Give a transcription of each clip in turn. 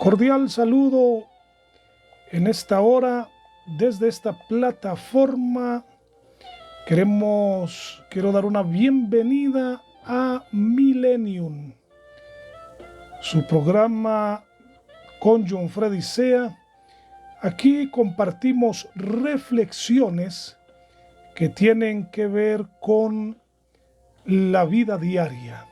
Cordial saludo en esta hora desde esta plataforma. Quiero dar una bienvenida a Millennium, su programa con John Freddy Sea. Aquí compartimos reflexiones que tienen que ver con la vida diaria.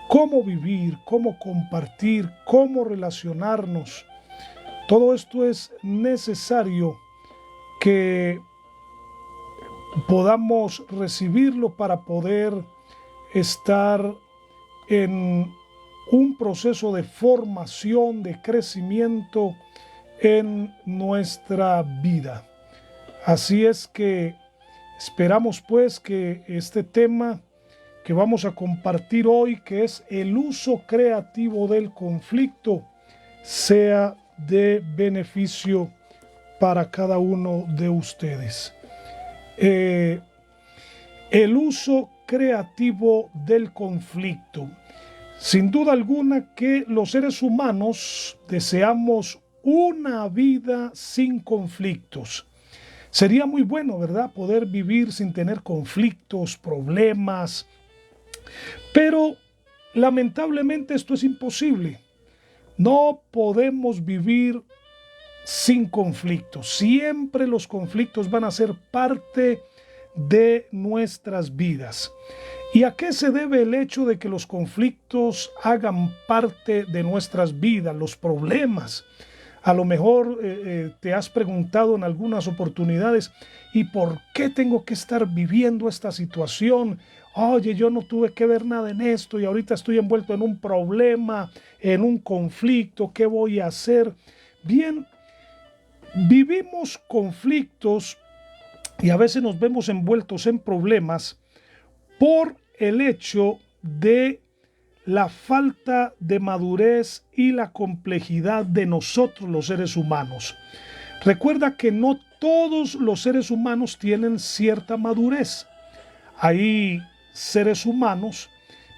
Cómo vivir, cómo compartir, cómo relacionarnos. Todo esto es necesario que podamos recibirlo para poder estar en un proceso de formación, de crecimiento en nuestra vida. Así es que esperamos pues que este tema que vamos a compartir hoy, que es el uso creativo del conflicto, sea de beneficio para cada uno de ustedes. El uso creativo del conflicto. Sin duda alguna que los seres humanos deseamos una vida sin conflictos. Sería muy bueno, ¿verdad?, poder vivir sin tener conflictos, problemas. Pero lamentablemente esto es imposible. No podemos vivir sin conflictos. Siempre los conflictos van a ser parte de nuestras vidas. ¿Y a qué se debe el hecho de que los conflictos hagan parte de nuestras vidas, los problemas? A lo mejor te has preguntado en algunas oportunidades, ¿y por qué tengo que estar viviendo esta situación? Oye, yo no tuve que ver nada en esto y ahorita estoy envuelto en un problema, en un conflicto, ¿qué voy a hacer? Bien, vivimos conflictos y a veces nos vemos envueltos en problemas por el hecho de la falta de madurez y la complejidad de nosotros los seres humanos. Recuerda que no todos los seres humanos tienen cierta madurez. Hay seres humanos,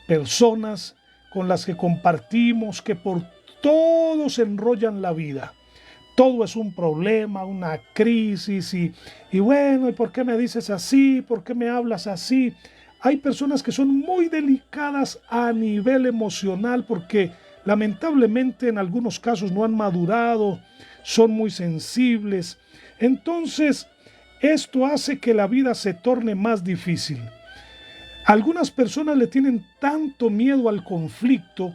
personas con las que compartimos, que por todo se enrollan la vida. Todo es un problema, una crisis y bueno, ¿y por qué me dices así? ¿Por qué me hablas así? Hay personas que son muy delicadas a nivel emocional porque lamentablemente en algunos casos no han madurado, son muy sensibles. Entonces, esto hace que la vida se torne más difícil. Algunas personas le tienen tanto miedo al conflicto,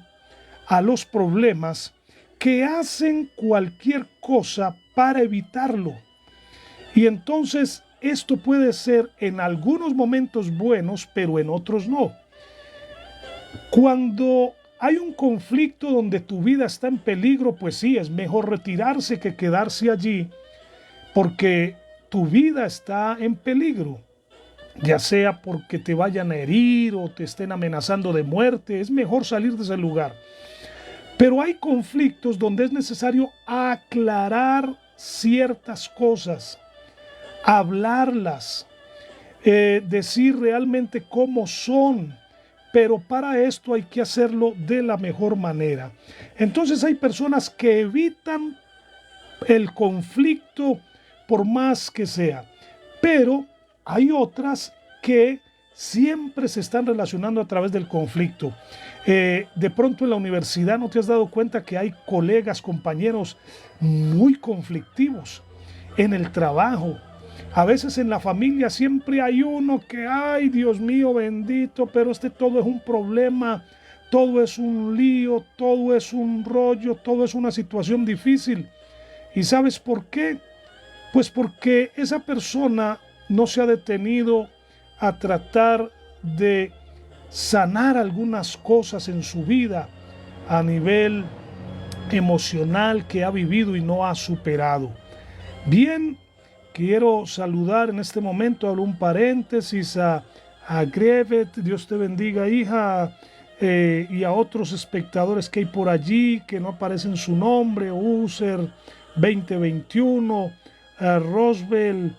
a los problemas, que hacen cualquier cosa para evitarlo. Y entonces esto puede ser en algunos momentos buenos, pero en otros no. Cuando hay un conflicto donde tu vida está en peligro, pues sí, es mejor retirarse que quedarse allí, porque tu vida está en peligro. Ya sea porque te vayan a herir o te estén amenazando de muerte, es mejor salir de ese lugar. Pero hay conflictos donde es necesario aclarar ciertas cosas, hablarlas, decir realmente cómo son, pero para esto hay que hacerlo de la mejor manera. Entonces hay personas que evitan el conflicto por más que sea, pero hay otras que siempre se están relacionando a través del conflicto. De pronto en la universidad no te has dado cuenta que hay colegas, compañeros muy conflictivos. En el trabajo, a veces en la familia siempre hay uno que, ay, Dios mío bendito, pero todo es un problema, todo es un lío, todo es un rollo, todo es una situación difícil. ¿Y sabes por qué? Pues porque esa persona no se ha detenido a tratar de sanar algunas cosas en su vida a nivel emocional que ha vivido y no ha superado. Bien, quiero saludar en este momento, abro un paréntesis a Grevet, Dios te bendiga, hija, y a otros espectadores que hay por allí que no aparecen su nombre, User 2021, Rosbel,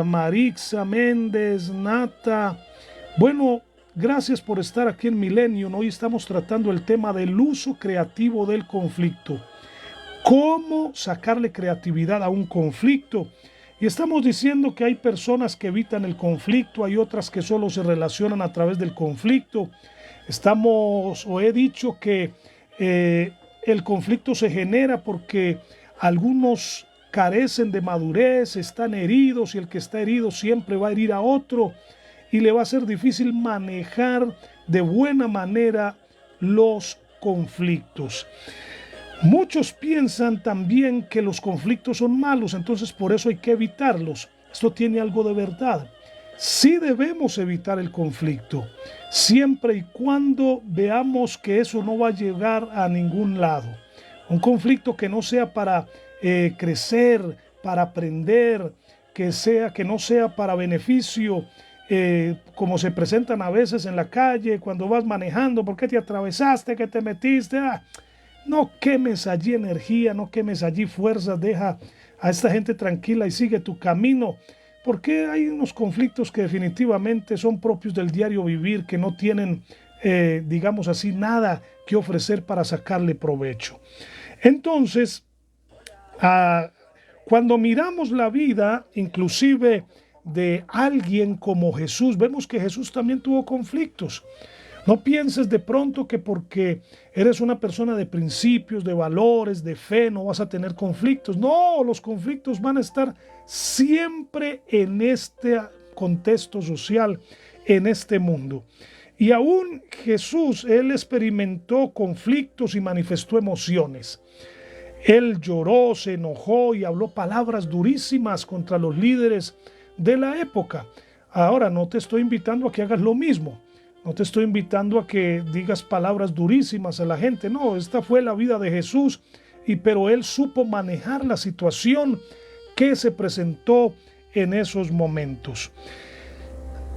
Marixa Méndez, Nata. Bueno, gracias por estar aquí en Millennium. Hoy estamos tratando el tema del uso creativo del conflicto. cómo sacarle creatividad a un conflicto. Y estamos diciendo que hay personas que evitan el conflicto, hay otras que solo se relacionan a través del conflicto. He dicho que el conflicto se genera porque algunos carecen de madurez, están heridos y el que está herido siempre va a herir a otro y le va a ser difícil manejar de buena manera los conflictos. Muchos piensan también que los conflictos son malos, entonces por eso hay que evitarlos. Esto tiene algo de verdad. Sí debemos evitar el conflicto, siempre y cuando veamos que eso no va a llegar a ningún lado. Un conflicto que no sea para crecer, para aprender, que no sea para beneficio, como se presentan a veces en la calle cuando vas manejando. ¿Por qué te atravesaste? ¿Qué te metiste? No quemes allí energía, no quemes allí fuerzas, deja a esta gente tranquila y sigue tu camino, porque hay unos conflictos que definitivamente son propios del diario vivir, que no tienen, digamos así, nada que ofrecer para sacarle provecho. Entonces, cuando miramos la vida, inclusive de alguien como Jesús, vemos que Jesús también tuvo conflictos. No pienses de pronto que porque eres una persona de principios, de valores, de fe, no vas a tener conflictos. No, los conflictos van a estar siempre en este contexto social, en este mundo. Y aún Jesús, él experimentó conflictos y manifestó emociones. Él lloró, se enojó y habló palabras durísimas contra los líderes de la época. Ahora, no te estoy invitando a que hagas lo mismo. No te estoy invitando a que digas palabras durísimas a la gente. No, esta fue la vida de Jesús, pero él supo manejar la situación que se presentó en esos momentos.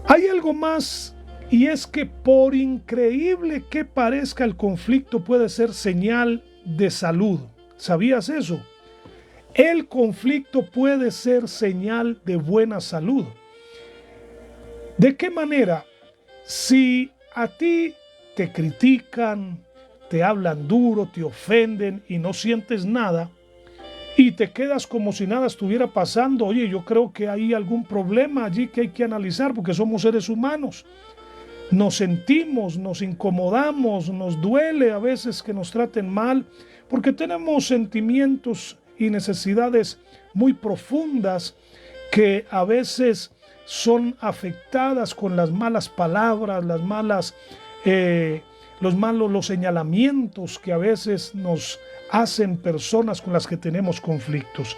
Hay algo más, y es que por increíble que parezca, el conflicto puede ser señal de salud. ¿Sabías eso? El conflicto puede ser señal de buena salud. ¿De qué manera? Si a ti te critican, te hablan duro, te ofenden y no sientes nada y te quedas como si nada estuviera pasando, oye, yo creo que hay algún problema allí que hay que analizar, porque somos seres humanos. Nos sentimos, nos incomodamos, nos duele a veces que nos traten mal, porque tenemos sentimientos y necesidades muy profundas que a veces son afectadas con las malas palabras, los señalamientos que a veces nos hacen personas con las que tenemos conflictos.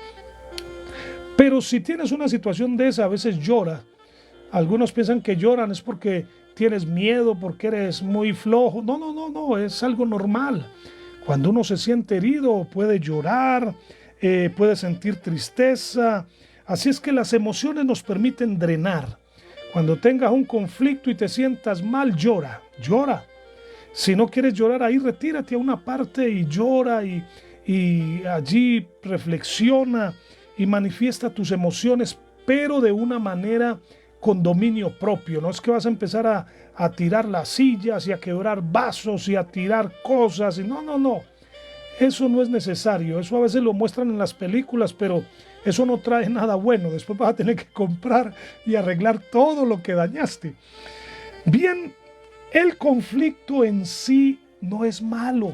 Pero si tienes una situación de esa, a veces llora. Algunos piensan que lloran es porque tienes miedo, porque eres muy flojo. No, es algo normal. Cuando uno se siente herido, puede llorar, puede sentir tristeza. Así es que las emociones nos permiten drenar. Cuando tengas un conflicto y te sientas mal, llora. Si no quieres llorar ahí, retírate a una parte y llora y allí reflexiona y manifiesta tus emociones, pero de una manera con dominio propio. No es que vas a empezar a tirar las sillas y a quebrar vasos y a tirar cosas. No. Eso no es necesario. Eso a veces lo muestran en las películas, pero eso no trae nada bueno. Después vas a tener que comprar y arreglar todo lo que dañaste. Bien, el conflicto en sí no es malo.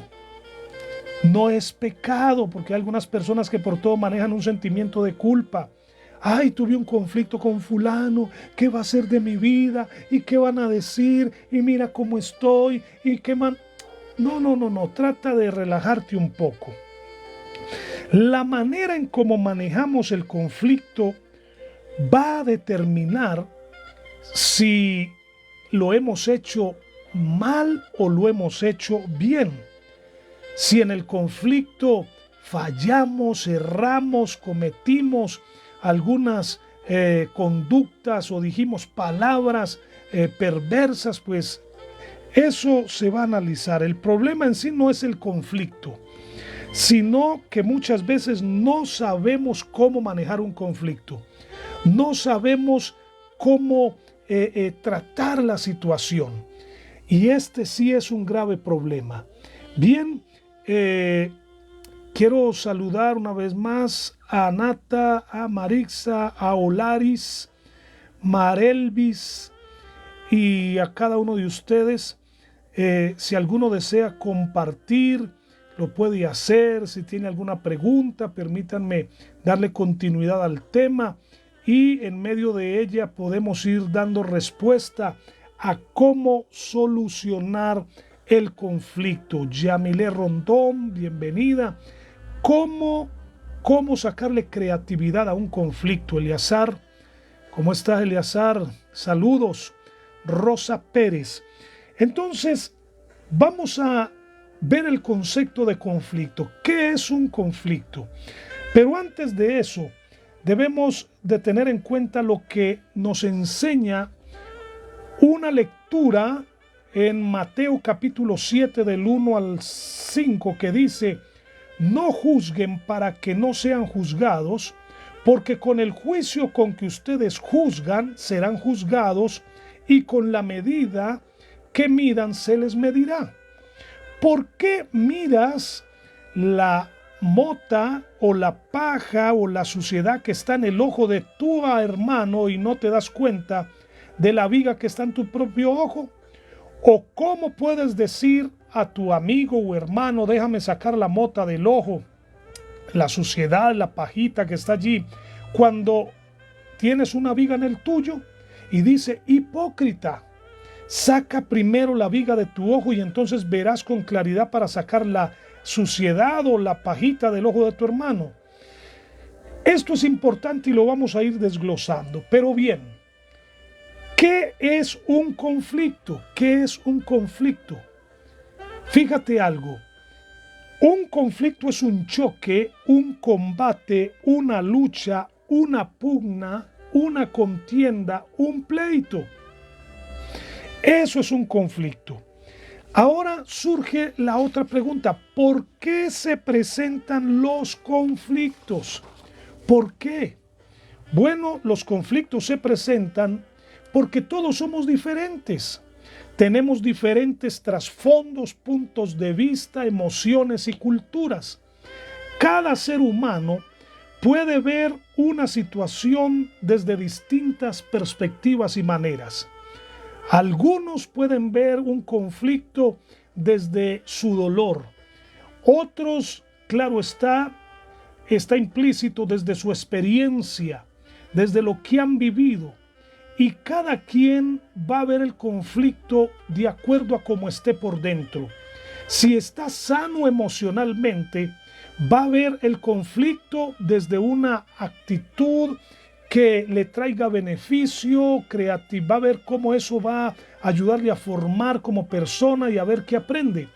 No es pecado, porque hay algunas personas que por todo manejan un sentimiento de culpa. Ay, tuve un conflicto con fulano, ¿qué va a ser de mi vida? ¿Y qué van a decir? Y mira cómo estoy, y qué man... No, trata de relajarte un poco. La manera en cómo manejamos el conflicto va a determinar si lo hemos hecho mal o lo hemos hecho bien. Si en el conflicto fallamos, erramos, cometimos algunas conductas o dijimos palabras perversas, pues eso se va a analizar. El problema en sí no es el conflicto, sino que muchas veces no sabemos cómo manejar un conflicto. No sabemos cómo tratar la situación. Y este sí es un grave problema. Bien, Quiero saludar una vez más a Anata, a Marixa, a Olaris, Marelvis y a cada uno de ustedes. Si alguno desea compartir, lo puede hacer. Si tiene alguna pregunta, permítanme darle continuidad al tema y en medio de ella podemos ir dando respuesta a cómo solucionar el conflicto. Yamile Rondón, bienvenida. ¿Cómo sacarle creatividad a un conflicto? Eleazar, ¿cómo estás, Eleazar? Saludos. Rosa Pérez. Entonces, vamos a ver el concepto de conflicto. ¿Qué es un conflicto? Pero antes de eso, debemos de tener en cuenta lo que nos enseña una lectura en Mateo capítulo 7 del 1 al 5 que dice: no juzguen para que no sean juzgados, porque con el juicio con que ustedes juzgan serán juzgados, y con la medida que midan se les medirá. ¿Por qué miras la mota o la paja o la suciedad que está en el ojo de tu hermano y no te das cuenta de la viga que está en tu propio ojo? ¿O cómo puedes decir a tu amigo o hermano, déjame sacar la mota del ojo, la suciedad, la pajita que está allí, cuando tienes una viga en el tuyo? Y dice: hipócrita, saca primero la viga de tu ojo y entonces verás con claridad para sacar la suciedad o la pajita del ojo de tu hermano. Esto es importante y lo vamos a ir desglosando. Pero bien, ¿qué es un conflicto? ¿Qué es un conflicto? Fíjate algo. Un conflicto es un choque, un combate, una lucha, una pugna, una contienda, un pleito. Eso es un conflicto. Ahora surge la otra pregunta: ¿por qué se presentan los conflictos? ¿Por qué? Bueno, los conflictos se presentan porque todos somos diferentes. Tenemos diferentes trasfondos, puntos de vista, emociones y culturas. Cada ser humano puede ver una situación desde distintas perspectivas y maneras. Algunos pueden ver un conflicto desde su dolor. Otros, claro está implícito desde su experiencia, desde lo que han vivido. Y cada quien va a ver el conflicto de acuerdo a cómo esté por dentro. Si está sano emocionalmente, va a ver el conflicto desde una actitud que le traiga beneficio creativo, va a ver cómo eso va a ayudarle a formar como persona y a ver qué aprende.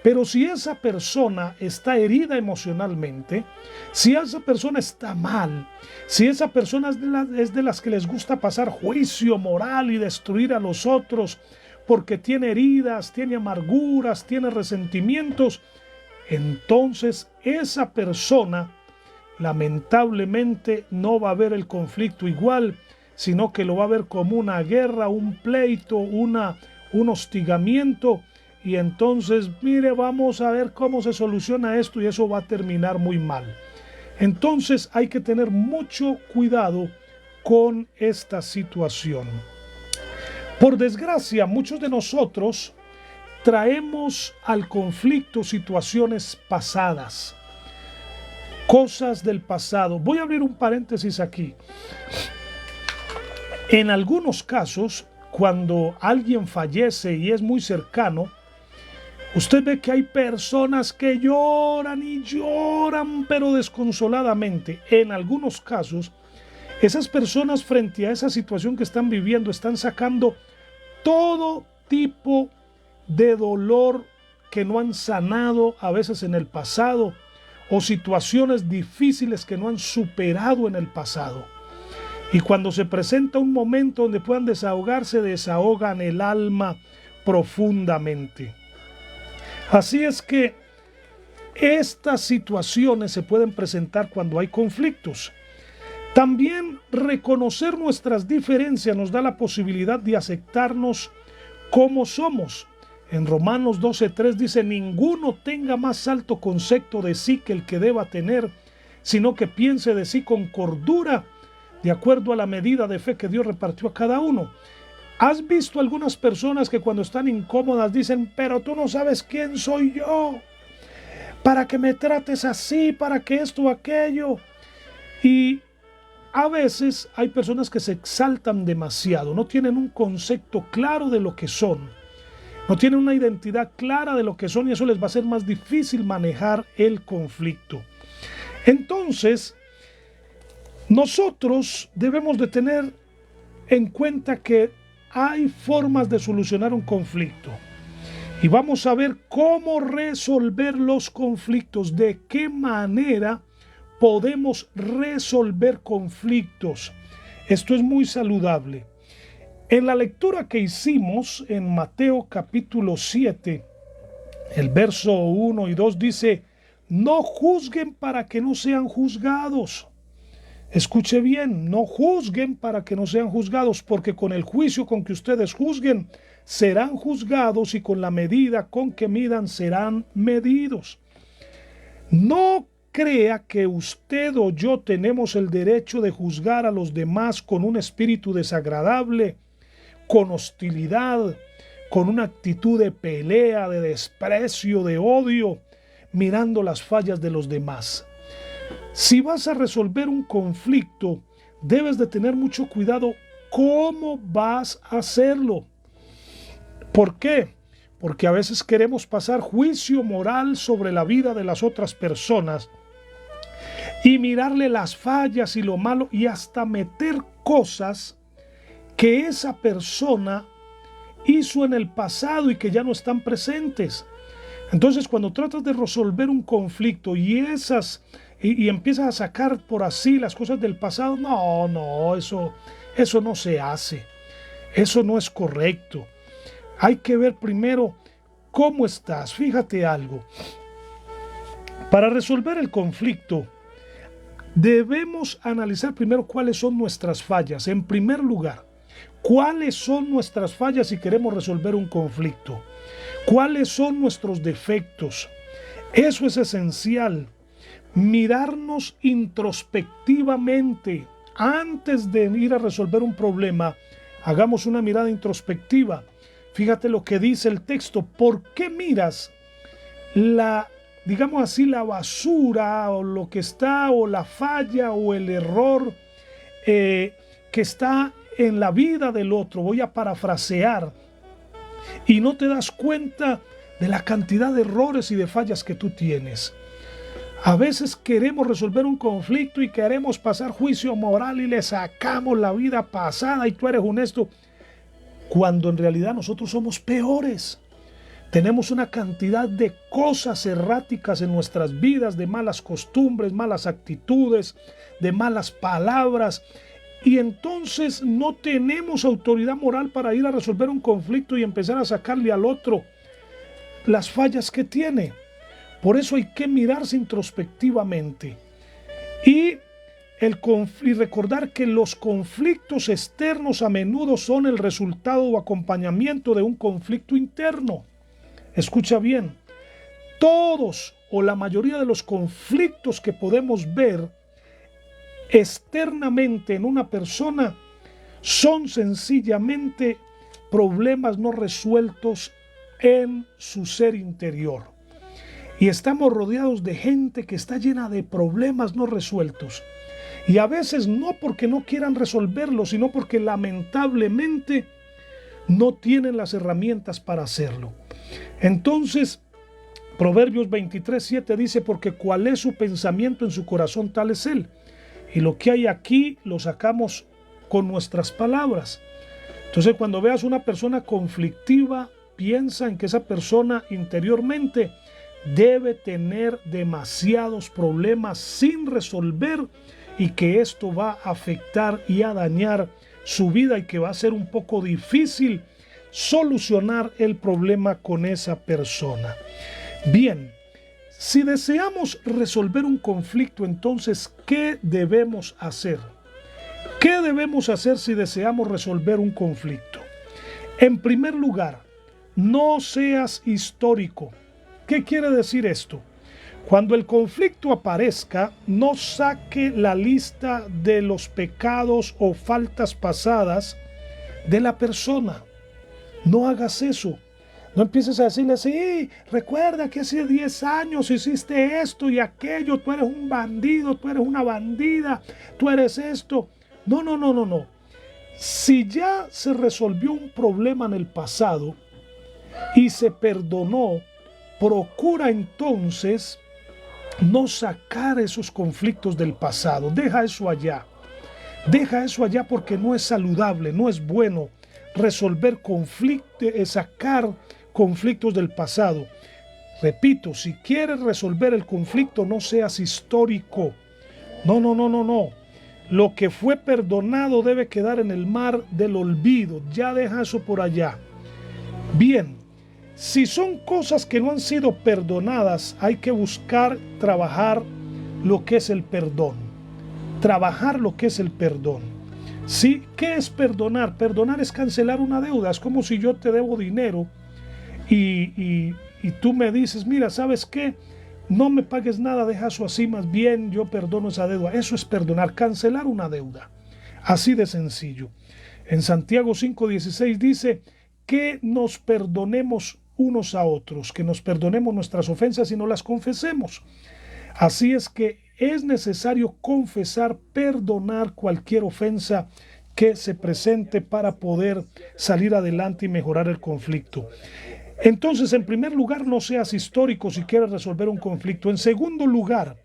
Pero si esa persona está herida emocionalmente, si esa persona está mal, si esa persona es de las que les gusta pasar juicio moral y destruir a los otros porque tiene heridas, tiene amarguras, tiene resentimientos, entonces esa persona lamentablemente no va a ver el conflicto igual, sino que lo va a ver como una guerra, un pleito, un hostigamiento. Y entonces, mire, vamos a ver cómo se soluciona esto y eso va a terminar muy mal. Entonces hay que tener mucho cuidado con esta situación. Por desgracia, muchos de nosotros traemos al conflicto situaciones pasadas, cosas del pasado. Voy a abrir un paréntesis aquí. En algunos casos, cuando alguien fallece y es muy cercano, usted ve que hay personas que lloran y lloran, pero desconsoladamente. En algunos casos, esas personas frente a esa situación que están viviendo están sacando todo tipo de dolor que no han sanado a veces en el pasado, o situaciones difíciles que no han superado en el pasado. Y cuando se presenta un momento donde puedan desahogarse, desahogan el alma profundamente. Así es que estas situaciones se pueden presentar cuando hay conflictos. También reconocer nuestras diferencias nos da la posibilidad de aceptarnos como somos. En Romanos 12:3 dice: ninguno tenga más alto concepto de sí que el que deba tener, sino que piense de sí con cordura, de acuerdo a la medida de fe que Dios repartió a cada uno. ¿Has visto algunas personas que cuando están incómodas dicen: pero tú no sabes quién soy yo, para que me trates así, para que esto o aquello? Y a veces hay personas que se exaltan demasiado, no tienen un concepto claro de lo que son, no tienen una identidad clara de lo que son, y eso les va a ser más difícil manejar el conflicto. Entonces, nosotros debemos de tener en cuenta que hay formas de solucionar un conflicto. Y vamos a ver cómo resolver los conflictos, de qué manera podemos resolver conflictos. Esto es muy saludable. En la lectura que hicimos en Mateo capítulo 7, el verso 1 y 2 dice: no juzguen para que no sean juzgados. Escuche bien, no juzguen para que no sean juzgados, porque con el juicio con que ustedes juzguen, serán juzgados, y con la medida con que midan, serán medidos. No crea que usted o yo tenemos el derecho de juzgar a los demás con un espíritu desagradable, con hostilidad, con una actitud de pelea, de desprecio, de odio, mirando las fallas de los demás. Si vas a resolver un conflicto, debes de tener mucho cuidado cómo vas a hacerlo. ¿Por qué? Porque a veces queremos pasar juicio moral sobre la vida de las otras personas y mirarle las fallas y lo malo, y hasta meter cosas que esa persona hizo en el pasado y que ya no están presentes. Entonces, cuando tratas de resolver un conflicto y empiezas a sacar por así las cosas del pasado, eso no se hace. Eso no es correcto. Hay que ver primero cómo estás. Fíjate algo. Para resolver el conflicto, debemos analizar primero cuáles son nuestras fallas. En primer lugar, ¿cuáles son nuestras fallas si queremos resolver un conflicto? ¿Cuáles son nuestros defectos? Eso es esencial. Mirarnos introspectivamente. Antes de ir a resolver un problema, hagamos una mirada introspectiva. Fíjate lo que dice el texto. ¿Por qué miras digamos así, la basura o lo que está, o la falla o el error que está en la vida del otro? Voy a parafrasear. Y no te das cuenta de la cantidad de errores y de fallas que tú tienes. A veces queremos resolver un conflicto y queremos pasar juicio moral y le sacamos la vida pasada y tú eres honesto, cuando en realidad nosotros somos peores. Tenemos una cantidad de cosas erráticas en nuestras vidas, de malas costumbres, malas actitudes, de malas palabras, y entonces no tenemos autoridad moral para ir a resolver un conflicto y empezar a sacarle al otro las fallas que tiene. Por eso hay que mirarse introspectivamente y recordar que los conflictos externos a menudo son el resultado o acompañamiento de un conflicto interno. Escucha bien, todos o la mayoría de los conflictos que podemos ver externamente en una persona son sencillamente problemas no resueltos en su ser interior. Y estamos rodeados de gente que está llena de problemas no resueltos. Y a veces no porque no quieran resolverlos, sino porque lamentablemente no tienen las herramientas para hacerlo. Entonces, Proverbios 23:7 dice: porque cuál es su pensamiento en su corazón, tal es él. Y lo que hay aquí lo sacamos con nuestras palabras. Entonces, cuando veas una persona conflictiva, piensa en que esa persona interiormente debe tener demasiados problemas sin resolver, y que esto va a afectar y a dañar su vida, y que va a ser un poco difícil solucionar el problema con esa persona. Bien, si deseamos resolver un conflicto, entonces, ¿qué debemos hacer? ¿Qué debemos hacer si deseamos resolver un conflicto? En primer lugar, no seas histórico. ¿Qué quiere decir esto? Cuando el conflicto aparezca, no saque la lista de los pecados o faltas pasadas de la persona. No hagas eso. No empieces a decirle, sí, recuerda que hace 10 años hiciste esto y aquello, tú eres un bandido, tú eres una bandida, tú eres esto. No, no, no, no, no. Si ya se resolvió un problema en el pasado y se perdonó, procura entonces no sacar esos conflictos del pasado. Deja eso allá. Deja eso allá porque no es saludable, no es bueno resolver conflictos, sacar conflictos del pasado. Repito, si quieres resolver el conflicto, no seas histórico. No, no, no, no, no. Lo que fue perdonado debe quedar en el mar del olvido. Ya deja eso por allá. Bien, si son cosas que no han sido perdonadas, hay que buscar trabajar lo que es el perdón. Trabajar lo que es el perdón. ¿Sí? ¿Qué es perdonar? Perdonar es cancelar una deuda. Es como si yo te debo dinero y tú me dices, mira, ¿sabes qué? No me pagues nada, deja eso así, más bien yo perdono esa deuda. Eso es perdonar, cancelar una deuda. Así de sencillo. En Santiago 5:16 dice que nos perdonemos unos a otros, que nos perdonemos nuestras ofensas y no las confesemos. Así es que es necesario confesar, perdonar cualquier ofensa que se presente para poder salir adelante y mejorar el conflicto. Entonces, en primer lugar, no seas histórico si quieres resolver un conflicto. En segundo lugar,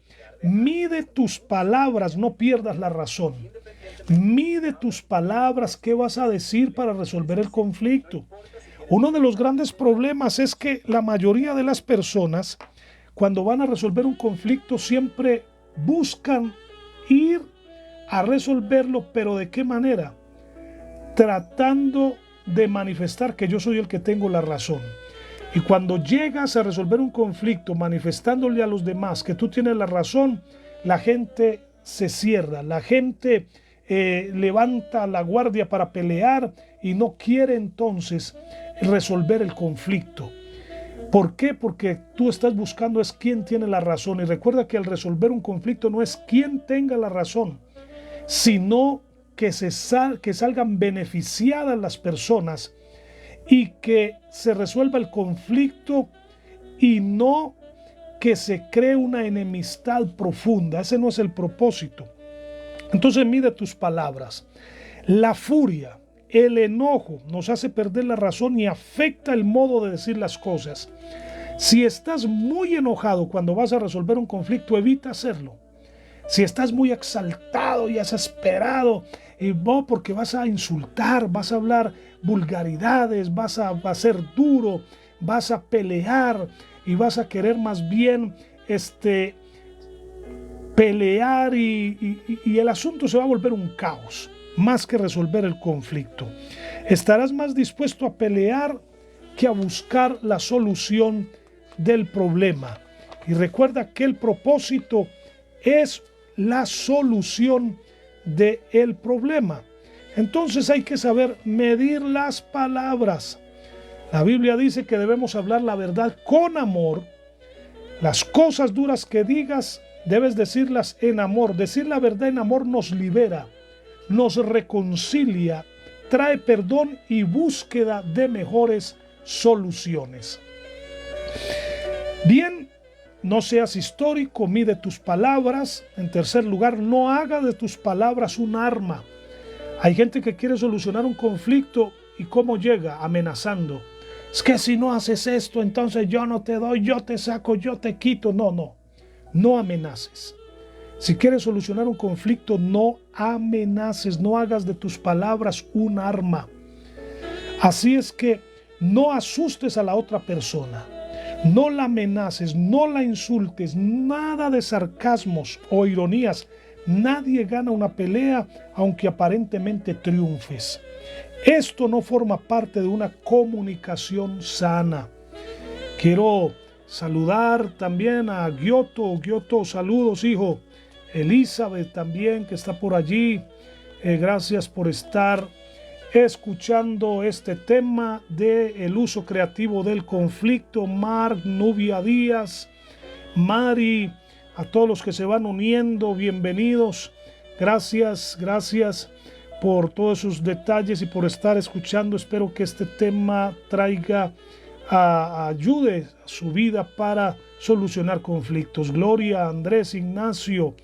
mide tus palabras, no pierdas la razón. Mide tus palabras, ¿qué vas a decir para resolver el conflicto? Uno de los grandes problemas es que la mayoría de las personas, cuando van a resolver un conflicto, siempre buscan ir a resolverlo, pero ¿de qué manera? Tratando de manifestar que yo soy el que tengo la razón. Y cuando llegas a resolver un conflicto manifestándole a los demás que tú tienes la razón, la gente se cierra, la gente levanta la guardia para pelear y no quiere entonces resolver el conflicto. ¿Por qué? Porque tú estás buscando es quién tiene la razón. Y recuerda que al resolver un conflicto no es quién tenga la razón, sino que salgan beneficiadas las personas y que se resuelva el conflicto y no que se cree una enemistad profunda. Ese no es el propósito. Entonces mide tus palabras. La furia, el enojo nos hace perder la razón y afecta el modo de decir las cosas. Si estás muy enojado cuando vas a resolver un conflicto, evita hacerlo. Si estás muy exaltado y exasperado, porque vas a insultar, vas a hablar vulgaridades, vas a ser duro, vas a pelear y vas a querer más bien pelear y el asunto se va a volver un caos, más que resolver el conflicto. Estarás más dispuesto a pelear que a buscar la solución del problema. Y recuerda que el propósito es la solución del problema. Entonces hay que saber medir las palabras. La Biblia dice que debemos hablar la verdad con amor. Las cosas duras que digas, debes decirlas en amor. Decir la verdad en amor nos libera, nos reconcilia, trae perdón y búsqueda de mejores soluciones. Bien, no seas histórico, mide tus palabras. En tercer lugar, no haga de tus palabras un arma. Hay gente que quiere solucionar un conflicto y ¿cómo llega? Amenazando. Es que si no haces esto, entonces yo no te doy, yo te saco, yo te quito. No amenaces. Si quieres solucionar un conflicto, no amenaces, no hagas de tus palabras un arma. Así es que no asustes a la otra persona. No la amenaces, no la insultes, nada de sarcasmos o ironías. Nadie gana una pelea aunque aparentemente triunfes. Esto no forma parte de una comunicación sana. Quiero saludar también a Giotto. Giotto, saludos, hijo. Elizabeth también, que está por allí. Gracias por estar escuchando este tema de el uso creativo del conflicto. Mark, Nubia Díaz, Mari, a todos los que se van uniendo, bienvenidos. Gracias por todos sus detalles y por estar escuchando. Espero que este tema ayude a su vida para solucionar conflictos. Gloria, Andrés, Ignacio,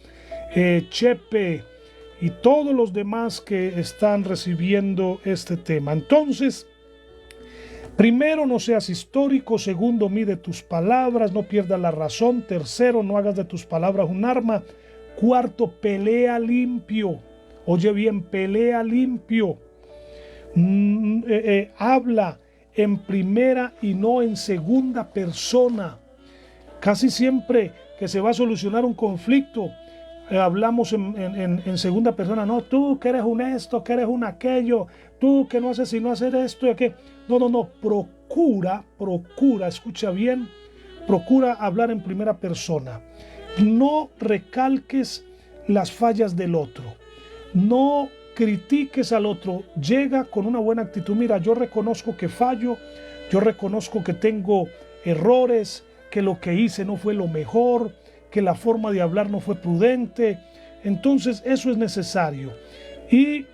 Chepe y todos los demás que están recibiendo este tema. Entonces, primero, no seas histórico. Segundo, mide tus palabras, no pierdas la razón. Tercero, no hagas de tus palabras un arma. Cuarto, pelea limpio. Oye bien, pelea limpio. Habla en primera y no en segunda persona. Casi siempre que se va a solucionar un conflicto, hablamos en segunda persona. No, tú que eres un esto, que eres un aquello, tú que no haces sino hacer esto y aquello. No. Procura, escucha bien, procura hablar en primera persona. No recalques las fallas del otro. No critiques al otro. Llega con una buena actitud. Mira, yo reconozco que fallo, yo reconozco que tengo errores, que lo que hice no fue lo mejor, que la forma de hablar no fue prudente. Entonces eso es necesario. Y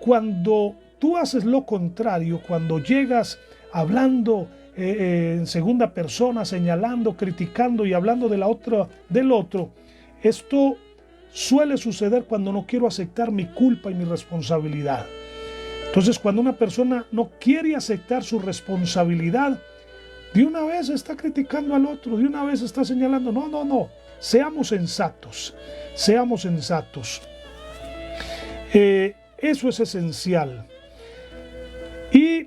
cuando tú haces lo contrario, cuando llegas hablando en segunda persona, señalando, criticando y hablando del otro, esto suele suceder cuando no quiero aceptar mi culpa y mi responsabilidad. Entonces, cuando una persona no quiere aceptar su responsabilidad, de una vez está criticando al otro, de una vez está señalando. No. Seamos sensatos. Eso es esencial. Y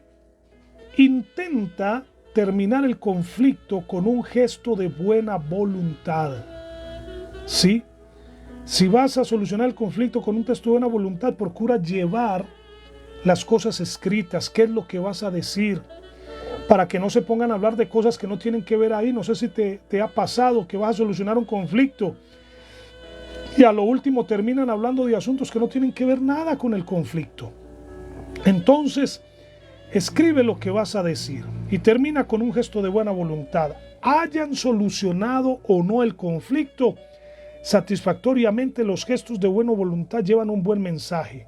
intenta terminar el conflicto con un gesto de buena voluntad. ¿Sí? Si vas a solucionar el conflicto con un gesto de buena voluntad, procura llevar las cosas escritas. ¿Qué es lo que vas a decir? Para que no se pongan a hablar de cosas que no tienen que ver ahí. No sé si te ha pasado que vas a solucionar un conflicto y a lo último terminan hablando de asuntos que no tienen que ver nada con el conflicto. Entonces, escribe lo que vas a decir y termina con un gesto de buena voluntad. Hayan solucionado o no el conflicto, satisfactoriamente los gestos de buena voluntad llevan un buen mensaje.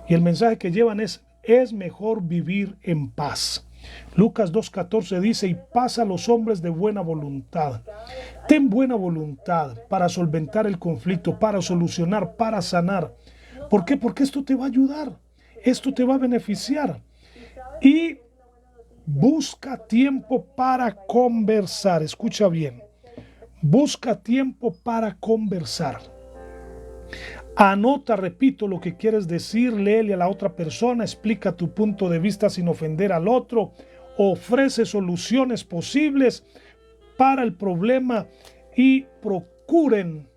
Y el mensaje que llevan es mejor vivir en paz. Lucas 2:14 dice: y paz a los hombres de buena voluntad. Ten buena voluntad para solventar el conflicto, para solucionar, para sanar. ¿Por qué? Porque esto te va a ayudar, esto te va a beneficiar. Y busca tiempo para conversar. Escucha bien. Busca tiempo para conversar. Anota, repito, lo que quieres decir, léele a la otra persona, explica tu punto de vista sin ofender al otro, ofrece soluciones posibles para el problema y procuren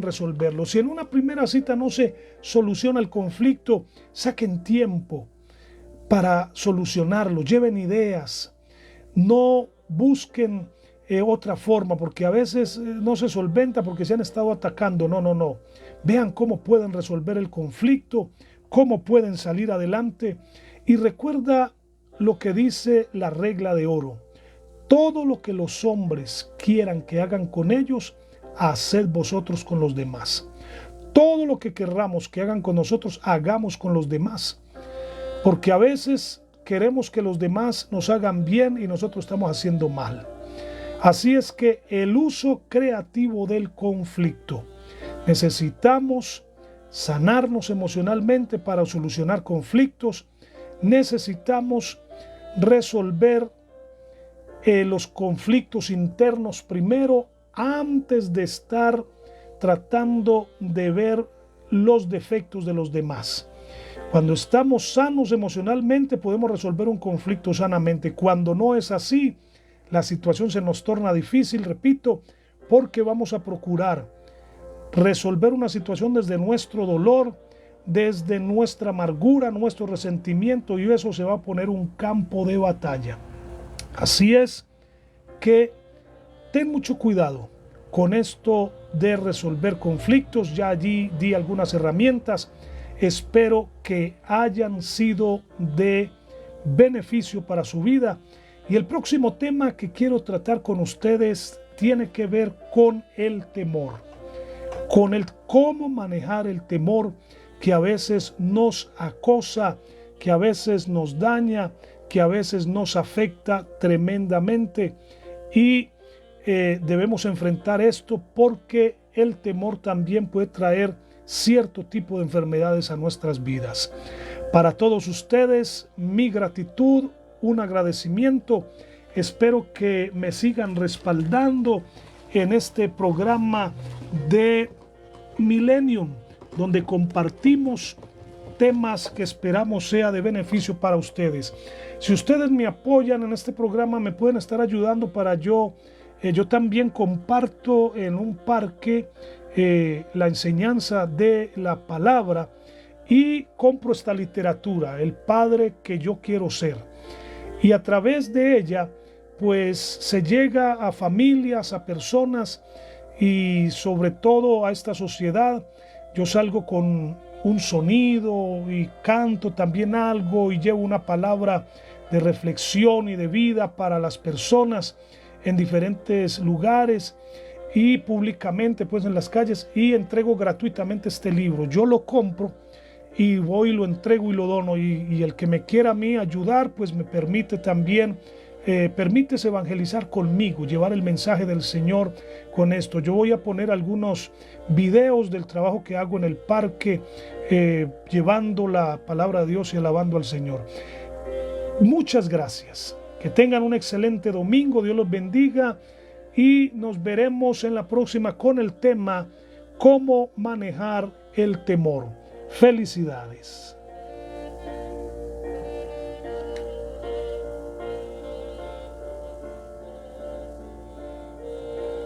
resolverlo. Si en una primera cita no se soluciona el conflicto, saquen tiempo para solucionarlo, lleven ideas, no busquen otra forma, porque a veces no se solventa porque se han estado atacando. No. Vean cómo pueden resolver el conflicto, cómo pueden salir adelante. Y recuerda lo que dice la regla de oro: todo lo que los hombres quieran que hagan con ellos, haced vosotros con los demás. Todo lo que querramos que hagan con nosotros, hagamos con los demás. Porque a veces queremos que los demás nos hagan bien y nosotros estamos haciendo mal. Así es que el uso creativo del conflicto. Necesitamos sanarnos emocionalmente para solucionar conflictos. Necesitamos resolver los conflictos internos primero, antes de estar tratando de ver los defectos de los demás. Cuando estamos sanos emocionalmente, podemos resolver un conflicto sanamente. Cuando no es así, la situación se nos torna difícil, repito, porque vamos a procurar resolver una situación desde nuestro dolor, desde nuestra amargura, nuestro resentimiento, y eso se va a poner un campo de batalla. Así es que ten mucho cuidado con esto de resolver conflictos. Ya allí di algunas herramientas. Espero que hayan sido de beneficio para su vida. Y el próximo tema que quiero tratar con ustedes tiene que ver con el temor, con el cómo manejar el temor que a veces nos acosa, que a veces nos daña, que a veces nos afecta tremendamente. Y debemos enfrentar esto porque el temor también puede traer cierto tipo de enfermedades a nuestras vidas. Para todos ustedes, mi gratitud, un agradecimiento. Espero que me sigan respaldando en este programa de Millennium, donde compartimos temas que esperamos sea de beneficio para ustedes. Si ustedes me apoyan en este programa, me pueden estar ayudando para yo también comparto en un parque la enseñanza de la palabra y compro esta literatura, El Padre que yo quiero ser. Y a través de ella, pues se llega a familias, a personas y sobre todo a esta sociedad. Yo salgo con un sonido y canto también algo y llevo una palabra de reflexión y de vida para las personas en diferentes lugares y públicamente pues en las calles, y entrego gratuitamente este libro. Yo lo compro y voy y lo entrego y lo dono, y el que me quiera a mí ayudar pues me permite también permítese evangelizar conmigo, llevar el mensaje del Señor con esto. Yo voy a poner algunos videos del trabajo que hago en el parque, llevando la palabra de Dios y alabando al Señor. Muchas gracias. Que tengan un excelente domingo. Dios los bendiga y nos veremos en la próxima con el tema cómo manejar el temor. Felicidades.